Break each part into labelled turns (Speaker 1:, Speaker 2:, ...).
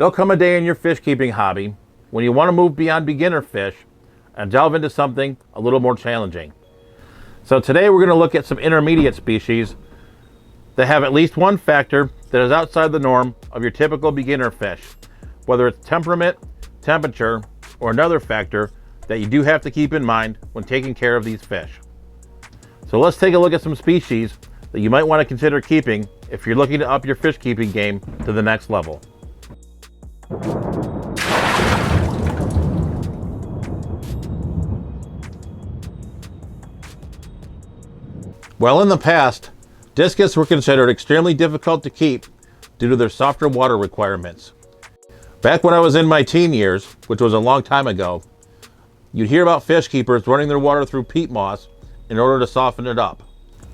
Speaker 1: There'll come a day in your fish keeping hobby when you want to move beyond beginner fish and delve into something a little more challenging. So today we're going to look at some intermediate species that have at least one factor that is outside the norm of your typical beginner fish, whether it's temperament, temperature, or another factor that you do have to keep in mind when taking care of these fish. So let's take a look at some species that you might want to consider keeping if you're looking to up your fish keeping game to the next level. Well, in the past, Discus were considered extremely difficult to keep due to their softer water requirements. Back when I was in my teen years, which was a long time ago, you'd hear about fish keepers running their water through peat moss in order to soften it up.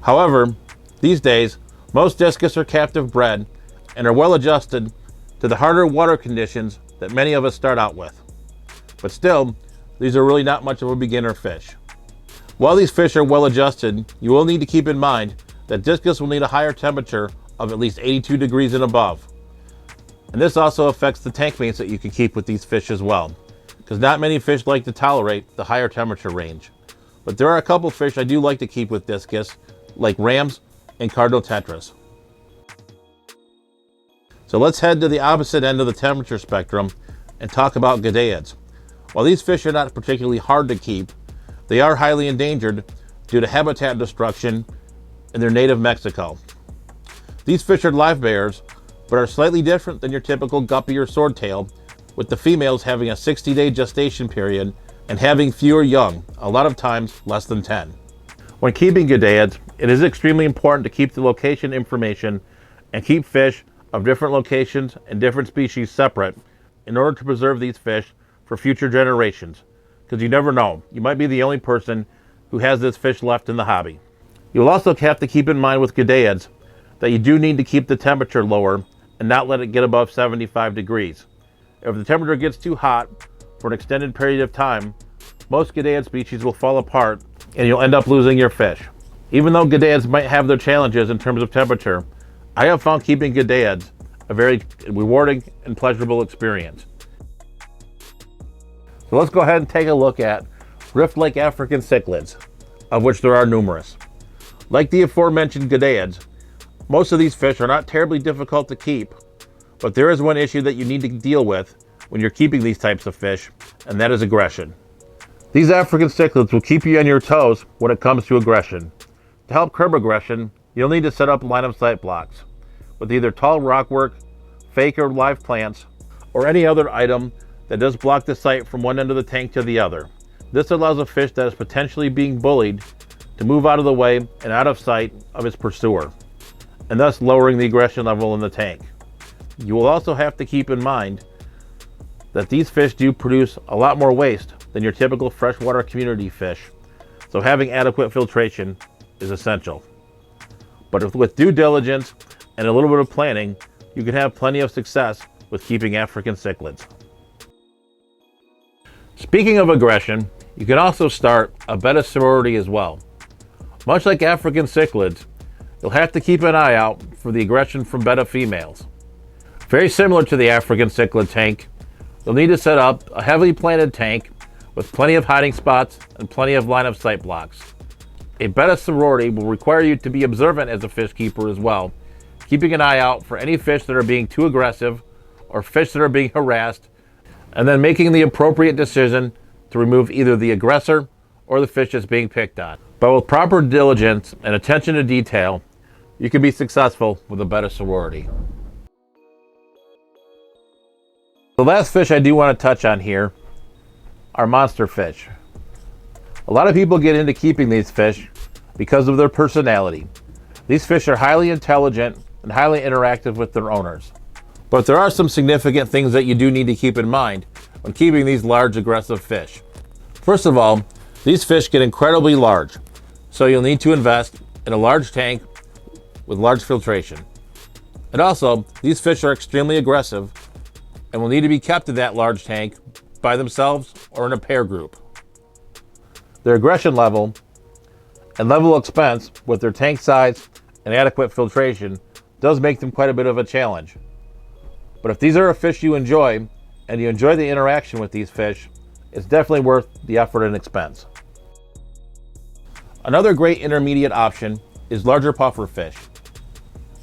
Speaker 1: However, these days, most Discus are captive bred and are well adjusted to the harder water conditions that many of us start out with. But still, these are really not much of a beginner fish. While these fish are well adjusted, you will need to keep in mind that Discus will need a higher temperature of at least 82 degrees and above. And this also affects the tank mates that you can keep with these fish as well, because not many fish like to tolerate the higher temperature range. But there are a couple fish I do like to keep with Discus, like rams and cardinal tetras. So let's head to the opposite end of the temperature spectrum and talk about Goodeids. While these fish are not particularly hard to keep, they are highly endangered due to habitat destruction in their native Mexico. These fish are live bears, but are slightly different than your typical guppy or swordtail, with the females having a 60-day gestation period and having fewer young, a lot of times less than 10. When keeping Goodeids, it is extremely important to keep the location information and keep fish of different locations and different species separate in order to preserve these fish for future generations, because you never know, you might be the only person who has this fish left in the hobby. You'll also have to keep in mind with Goodeids that you do need to keep the temperature lower and not let it get above 75 degrees. If the temperature gets too hot for an extended period of time, most Goodeids species will fall apart and you'll end up losing your fish. Even though Goodeids might have their challenges in terms of temperature, I have found keeping Goodeids a very rewarding and pleasurable experience. So let's go ahead and take a look at Rift Lake African cichlids, of which there are numerous. Like the aforementioned Goodeids, most of these fish are not terribly difficult to keep, but there is one issue that you need to deal with when you're keeping these types of fish, and that is aggression. These African cichlids will keep you on your toes when it comes to aggression. To help curb aggression, you'll need to set up line of sight blocks with either tall rockwork, fake or live plants, or any other item that does block the sight from one end of the tank to the other. This allows a fish that is potentially being bullied to move out of the way and out of sight of its pursuer, and thus lowering the aggression level in the tank. You will also have to keep in mind that these fish do produce a lot more waste than your typical freshwater community fish, so having adequate filtration is essential. But with due diligence and a little bit of planning, you can have plenty of success with keeping African cichlids. Speaking of aggression, you can also start a Betta Sorority as well. Much like African cichlids, you'll have to keep an eye out for the aggression from betta females. Very similar to the African cichlid tank, you'll need to set up a heavily planted tank with plenty of hiding spots and plenty of line of sight blocks. A Betta Sorority will require you to be observant as a fish keeper as well, keeping an eye out for any fish that are being too aggressive or fish that are being harassed, and then making the appropriate decision to remove either the aggressor or the fish that's being picked on. But with proper diligence and attention to detail, you can be successful with a Betta Sorority. The last fish I do want to touch on here are monster fish. A lot of people get into keeping these fish because of their personality. These fish are highly intelligent and highly interactive with their owners. But there are some significant things that you do need to keep in mind when keeping these large aggressive fish. First of all, these fish get incredibly large, so you'll need to invest in a large tank with large filtration. And also, these fish are extremely aggressive and will need to be kept in that large tank by themselves or in a pair group. Their aggression level and level of expense with their tank size and adequate filtration does make them quite a bit of a challenge. But if these are a fish you enjoy, and you enjoy the interaction with these fish, it's definitely worth the effort and expense. Another great intermediate option is larger puffer fish.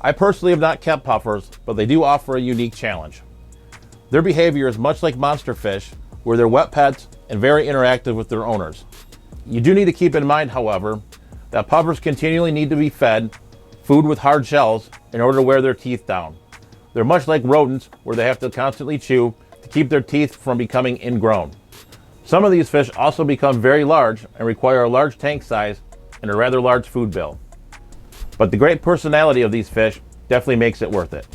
Speaker 1: I personally have not kept puffers, but they do offer a unique challenge. Their behavior is much like monster fish, where they're wet pets and very interactive with their owners. You do need to keep in mind, however, that puffers continually need to be fed food with hard shells in order to wear their teeth down. They're much like rodents, where they have to constantly chew to keep their teeth from becoming ingrown. Some of these fish also become very large and require a large tank size and a rather large food bill. But the great personality of these fish definitely makes it worth it.